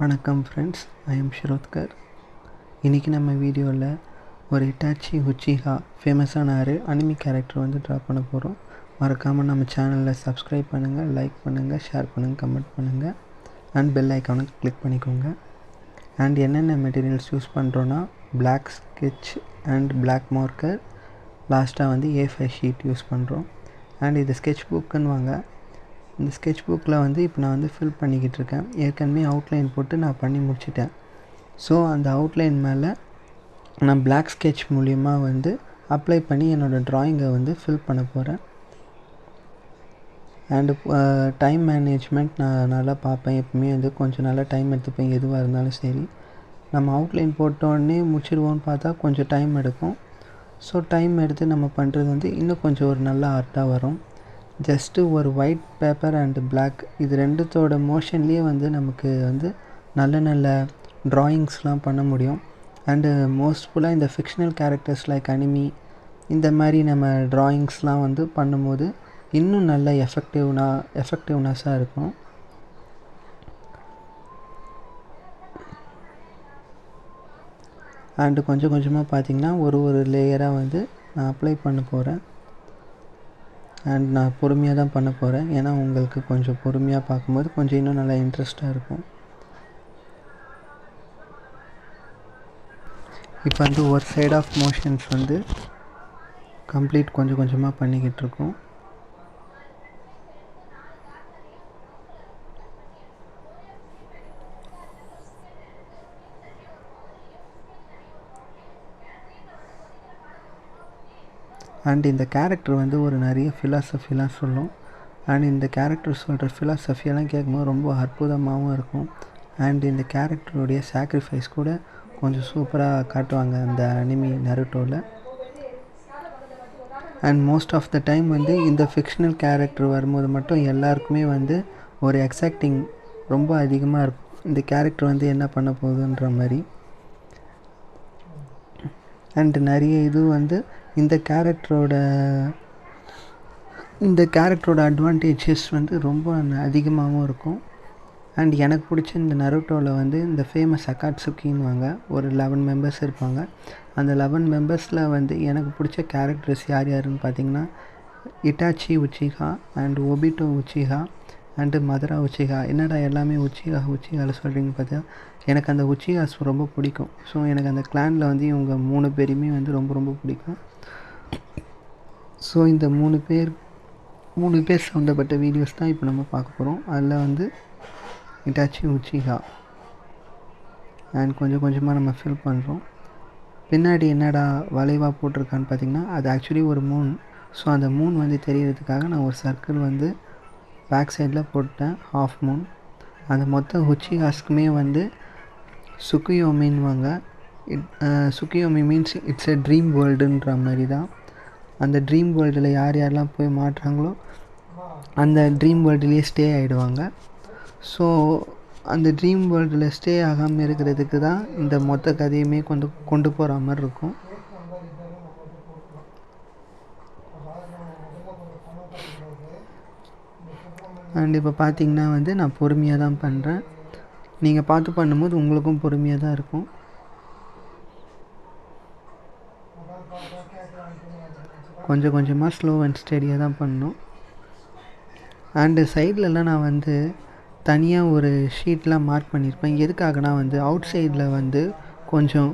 வணக்கம் friends, I am Shirodkar. இன்றைக்கி நம்ம வீடியோவில் ஒரு இட்டாச்சி உச்சிஹா ஃபேமஸான அனிமி கேரக்டர் வந்து ட்ரா பண்ண போகிறோம். மறக்காமல் நம்ம சேனலில் சப்ஸ்கிரைப் பண்ணுங்கள், லைக் பண்ணுங்கள், ஷேர் பண்ணுங்கள், கமெண்ட் பண்ணுங்கள் அண்ட் பெல் ஐக்கானை கிளிக் பண்ணிக்கோங்க. அண்ட் என்னென்ன மெட்டீரியல்ஸ் யூஸ் பண்ணுறோன்னா black sketch and black marker, லாஸ்ட்டாக வந்து A5 ஷீட் யூஸ் பண்ணுறோம். அண்ட் இது ஸ்கெட்ச் புக்குன்னு வாங்க. இந்த ஸ்கெட்ச் புக்கில் வந்து இப்போ நான் வந்து ஃபில் பண்ணிக்கிட்டு இருக்கேன். ஏற்கனவே அவுட்லைன் போட்டு நான் பண்ணி முடிச்சிட்டேன். ஸோ அந்த அவுட்லைன் மேலே நான் பிளாக் ஸ்கெட்ச் மூலிமா வந்து அப்ளை பண்ணி என்னோடய ட்ராயிங்கை வந்து ஃபில் பண்ண போகிறேன். அண்டு டைம் மேனேஜ்மெண்ட் நான் நல்லா பார்ப்பேன். எப்பவுமே வந்து கொஞ்சம் நல்லா டைம் எடுத்துப்பேன், எதுவாக இருந்தாலும் சரி. நம்ம அவுட்லைன் போட்டோடனே முடிச்சிடுவோன்னு பார்த்தா கொஞ்சம் டைம் எடுக்கும். ஸோ டைம் எடுத்து நம்ம பண்ணுறது வந்து இன்னும் கொஞ்சம் ஒரு நல்ல ஆர்ட்டாக வரும். ஜஸ்ட்டு ஒரு ஒயிட் பேப்பர் அண்டு பிளாக் இது ரெண்டுத்தோட மோஷன்லேயே வந்து நமக்கு வந்து நல்ல நல்ல ட்ராயிங்ஸ்லாம் பண்ண முடியும். அண்டு மோஸ்ட்ஃபுல்லாக இந்த ஃபிக்ஷனல் கேரக்டர்ஸ் லைக் அனிமி இந்த மாதிரி நம்ம ட்ராயிங்ஸ்லாம் வந்து பண்ணும்போது இன்னும் நல்ல எஃபெக்டிவ்னஸாக இருக்கும். அண்டு கொஞ்சம் கொஞ்சமாக பார்த்திங்கன்னா ஒரு லேயராக வந்து நான் அப்ளை பண்ண போகிறேன். அண்ட் நான் பொறுமையாக தான் பண்ண போகிறேன், ஏன்னா உங்களுக்கு கொஞ்சம் பொறுமையாக பார்க்கும்போது கொஞ்சம் இன்னும் நல்லா இன்ட்ரெஸ்ட்டாக இருக்கும். இப்போ வந்து ஒரு சைட் ஆஃப் மோஷன்ஸ் வந்து கம்ப்ளீட் கொஞ்சம் கொஞ்சமாக பண்ணிக்கிட்டு இருக்கோம். அண்ட் இந்த கேரக்டர் வந்து ஒரு நிறைய ஃபிலாசபிலாம் சொல்லும். அண்ட் இந்த கேரக்டர் சொல்கிற ஃபிலாசபியெல்லாம் கேட்கும்போது ரொம்ப அற்புதமாகவும் இருக்கும். அண்ட் இந்த கேரக்டருடைய சாக்ரிஃபைஸ் கூட கொஞ்சம் சூப்பராக காட்டுவாங்க அந்த அனிமி நருட்டோவில். And most of the time வந்து இந்த ஃபிக்ஷனல் கேரக்டர் வரும்போது மட்டும் எல்லாருக்குமே வந்து ஒரு எக்ஸைட்டிங் ரொம்ப அதிகமாக இருக்கும். இந்த கேரக்டர் வந்து என்ன பண்ண போகுதுன்ற மாதிரி. அண்ட் நிறைய இது வந்து இந்த கேரக்டரோட அட்வான்டேஜஸ் வந்து ரொம்ப அதிகமாகவும் இருக்கும். அண்ட் எனக்கு பிடிச்ச இந்த நருட்டோவில் வந்து இந்த ஃபேமஸ் அகாட்சுகின்னு வாங்க ஒரு 11 மெம்பர்ஸ் இருப்பாங்க. அந்த 11 மெம்பர்ஸில் வந்து எனக்கு பிடிச்ச கேரக்டர்ஸ் யாருன்னு பார்த்திங்கன்னா இட்டாச்சி உச்சிஹா அண்ட் ஒபிட்டோ உச்சிஹா அண்டு மதரா உச்சிஹா. என்னடா எல்லாமே உச்சிஹாவில் சொல்கிறீங்கன்னு பார்த்தா எனக்கு அந்த உச்சிஹாஸ் ரொம்ப பிடிக்கும். ஸோ எனக்கு அந்த கிளானில் வந்து இவங்க 3 பேருமே வந்து ரொம்ப ரொம்ப பிடிக்கும். ஸோ இந்த 3 பேர் சம்மந்தப்பட்ட வீடியோஸ் தான் இப்போ நம்ம பார்க்க போகிறோம். அதில் வந்து இட்டாச்சி உச்சிஹா அண்ட் கொஞ்சம் கொஞ்சமாக நம்ம ஃபில் பண்ணுறோம். பின்னாடி என்னடா வளைவாக போட்டிருக்கான்னு பார்த்திங்கன்னா அது ஆக்சுவலி ஒரு மூன். ஸோ அந்த மூன் வந்து தெரியறதுக்காக நான் ஒரு சர்க்கிள் வந்து பேக் சைடில் போட்டேன், ஹாஃப் மூன். அந்த மொத்த உச்சிஹாஸ்க்குமே வந்து சுக்குயோமின்வாங்க. Tsukuyomi means it's a dream வேர்ல்டுன்ற மாதிரி தான். அந்த ட்ரீம் வேர்ல்டில் யாரெல்லாம் போய் மாட்டுறாங்களோ அந்த ட்ரீம் வேர்ல்டுலேயே ஸ்டே ஆகிடுவாங்க. ஸோ அந்த ட்ரீம் வேர்ல்டில் ஸ்டே ஆகாமல் இருக்கிறதுக்கு தான் இந்த மொத்த கதையுமே கொண்டு போகிற மாதிரி இருக்கும். அண்ட் இப்போ பார்த்திங்கன்னா வந்து நான் பொறுமையாக தான் பண்ணுறேன். நீங்கள் பார்த்து பண்ணும்போது உங்களுக்கும் பொறுமையாக தான் இருக்கும். கொஞ்சம் கொஞ்சமாக ஸ்லோ அண்ட் ஸ்டெடியாக தான் பண்ணணும். அண்டு சைட்லலாம் நான் வந்து தனியாக ஒரு ஷீட்லாம் மார்க் பண்ணியிருப்பேன். எதுக்காகனா வந்து அவுட் சைடில் வந்து கொஞ்சம்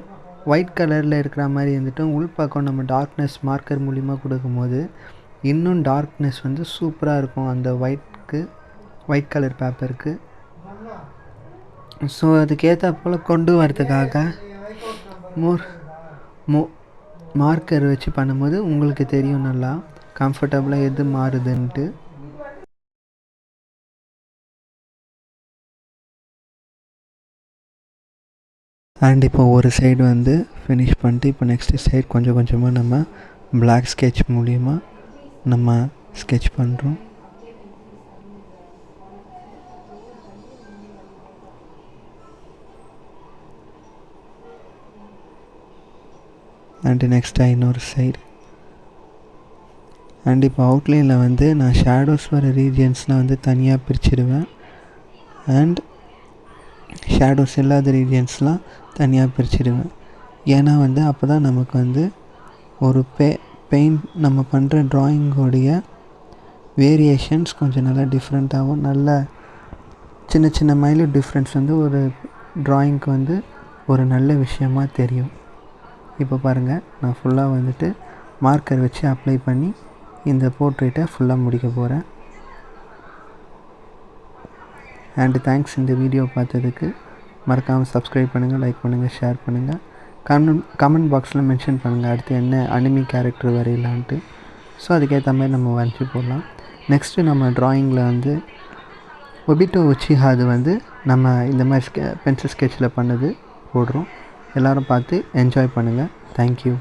ஒயிட் கலரில் இருக்கிற மாதிரி இருந்துட்டு உள்பக்கம் நம்ம டார்க்னஸ் மார்க்கர் மூலிமா கொடுக்கும்போது இன்னும் டார்க்னஸ் வந்து சூப்பராக இருக்கும் அந்த ஒயிட் கலர் பேப்பருக்கு. ஸோ அதுக்கேற்ற போல் கொண்டு வரதுக்காக மார்க்கர் வச்சு பண்ணும்போது உங்களுக்கு தெரியும் நல்லா கம்ஃபர்டபுளாக எது மாறுதுன்ட்டு. அண்ட் இப்போ ஒரு சைடு வந்து ஃபினிஷ் பண்ணிட்டு இப்போ நெக்ஸ்ட்டு சைடு கொஞ்சம் கொஞ்சமாக நம்ம பிளாக் ஸ்கெட்ச் மூலிமா நம்ம ஸ்கெட்ச் பண்ணுறோம். அண்டு நெக்ஸ்ட்டாக இன்னொரு சைடு. அண்ட் இப்போ அவுட்லைனில் வந்து நான் ஷேடோஸ் வர ரீஜியன்ஸ்லாம் வந்து தனியாக பிரிச்சுடுவேன். அண்ட் ஷேடோஸ் இல்லாத ரீஜியன்ஸ்லாம் தனியாக பிரிச்சுடுவேன். ஏன்னா வந்து அப்போ தான் நமக்கு வந்து ஒரு பெயிண்ட் நம்ம பண்ணுற ட்ராயிங்கோடைய வேரியேஷன்ஸ் கொஞ்சம் நல்லா டிஃப்ரெண்ட்டாகவும், நல்ல சின்ன சின்ன மைல்யூட் டிஃப்ரென்ஸ் வந்து ஒரு ட்ராயிங்க்கு வந்து ஒரு நல்ல விஷயமாக தெரியும். இப்போ பாருங்கள், நான் ஃபுல்லாக வந்துட்டு மார்க்கர் வச்சு அப்ளை பண்ணி இந்த போர்ட்ரேட்டை ஃபுல்லாக முடிக்க போகிறேன். அண்டு தேங்க்ஸ் இந்த வீடியோ பார்த்ததுக்கு. மறக்காமல் சப்ஸ்கிரைப் பண்ணுங்கள், லைக் பண்ணுங்கள், ஷேர் பண்ணுங்கள். கமெண்ட் பாக்ஸில் மென்ஷன் பண்ணுங்கள் அடுத்து என்ன அனிமி கேரக்டர் வரையலான்ட்டு. ஸோ அதுக்கேற்ற மாதிரி நம்ம வரைஞ்சி போடலாம். நெக்ஸ்ட்டு நம்ம ட்ராயிங்கில் வந்து ஒபிட்டோ உச்சிஹா அது வந்து நம்ம இந்த மாதிரி பென்சில் ஸ்கெட்சில் பண்ணது போடுறோம். எல்லோரும் பார்த்து என்ஜாய் பண்ணுங்கள். தேங்க்யூ.